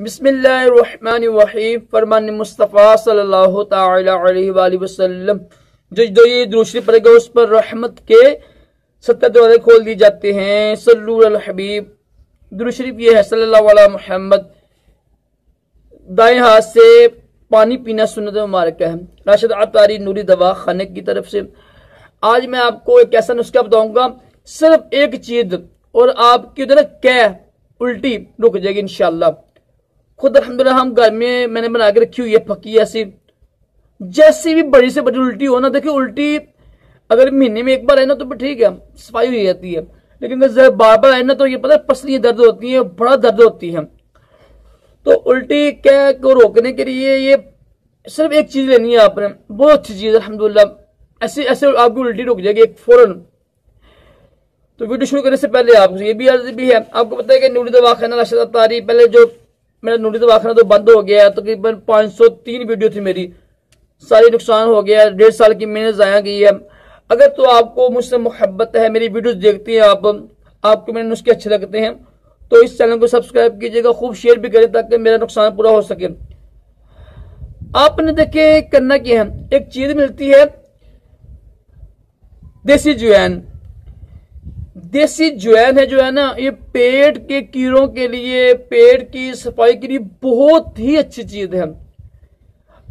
बिस्मिल्लाहिर्रहमानिर्रहीम। फरमान मुस्तफ़ा सल्लल्लाहु तआला अलैहि वसल्लम, जो ये दुरूद शरीफ पढ़ेगा उस पर रहमत के 70 दरवाजे खोल दिए जाते हैं। सल्लु अल हबीब। दुरूद शरीफ ये है सल्लल्लाहु अलैहि मोहम्मद। दाएं हाथ से पानी पीना सुन्नत मुबारक है। राशिद अतारी नूरी दवा खाने की तरफ से आज मैं आपको एक ऐसा नुस्खा बताऊंगा, सिर्फ एक चीज और आपकी उधर क्या उल्टी रुक जाएगी इंशाल्लाह। खुद अल्हम्दुलिल्लाह हम घर में मैंने बना के रखी हुई है पक्की ऐसी। जैसी भी बड़ी से बड़ी उल्टी हो ना, देखिए उल्टी अगर महीने में एक बार आए ना तो ठीक है, सफाई हो जाती है, लेकिन अगर बार बार आए ना तो ये पता है पसलियां दर्द होती है, बड़ा दर्द होती है। तो उल्टी क्या को रोकने के लिए ये सिर्फ एक चीज लेनी है आपने, बहुत अच्छी चीज अल्हम्दुलिल्लाह। ऐसे ऐसे आपकी उल्टी रुक जाएगी एक फौरन। तो वीडियो शुरू करने से पहले आपको ये भी अर्ज भी है, आपको पता है कि नूरी दवाखाना राशिद अतारी, पहले जो मेरा नूरी दवाखाना तो बंद हो गया है, तकरीबन 503 वीडियो थी मेरी, सारी नुकसान हो गया, 1.5 साल की मेहनत जाया गई है। अगर तो आपको मुझसे मोहब्बत है, मेरी वीडियोस देखती हैं आपको मेरे नुस्खे अच्छे लगते हैं, तो इस चैनल को सब्सक्राइब कीजिएगा, खूब शेयर भी करें ताकि मेरा नुकसान पूरा हो सके। आपने देखे करना क्या है, एक चीज मिलती है देसी ज्वाइन। देसी ज्वाइन है जो है ना, ये पेट के कीड़ों के लिए, पेट की सफाई के लिए बहुत ही अच्छी चीज है।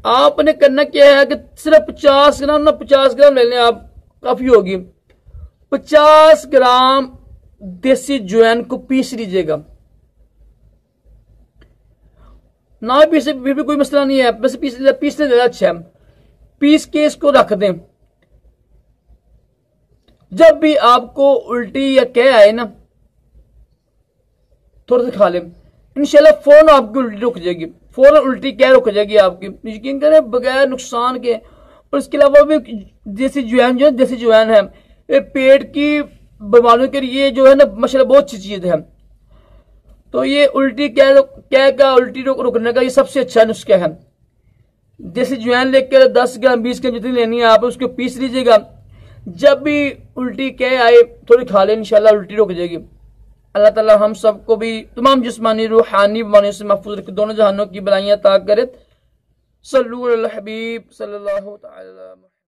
आपने करना क्या है कि सिर्फ 50 ग्राम ना 50 ग्राम ले लें आप, काफी होगी। 50 ग्राम देसी ज्वाइन को पीस लीजिएगा, ना पीसे फिर भी कोई मसला नहीं है, बस पीसने देना अच्छा है। पीस के इसको रख दें। जब भी आपको उल्टी या कह आए ना, थोड़ा सा खा लें, इंशाल्लाह फौरन आपकी उल्टी रुक जाएगी, फौरन उल्टी क्या रुक जाएगी आपकी, यकीन करें बगैर नुकसान के। और इसके अलावा भी देसी ज्वाइन जो है, देसी ज्वाइन है, ये पेट की बीमारियों के लिए जो है ना माशाल्लाह बहुत अच्छी चीज है। तो ये उल्टी क्या का उल्टी रुकने का ये सबसे अच्छा नुस्खा है। देसी ज्वाइन लेकर 10 ग्राम 20 ग्राम जितनी लेनी है आप उसको पीस लीजिएगा। जब भी उल्टी कह आए थोड़ी खा ले, इंशाल्लाह उल्टी रुक जाएगी। अल्लाह ताला हम सबको भी तमाम जिस्मानी रूहानी बीमारियों से महफूज रखे, दोनों जहानों की बलाइयां अता करे। सल्लल्लाहु अलैहि हबीब सल्लल्लाहु तआला।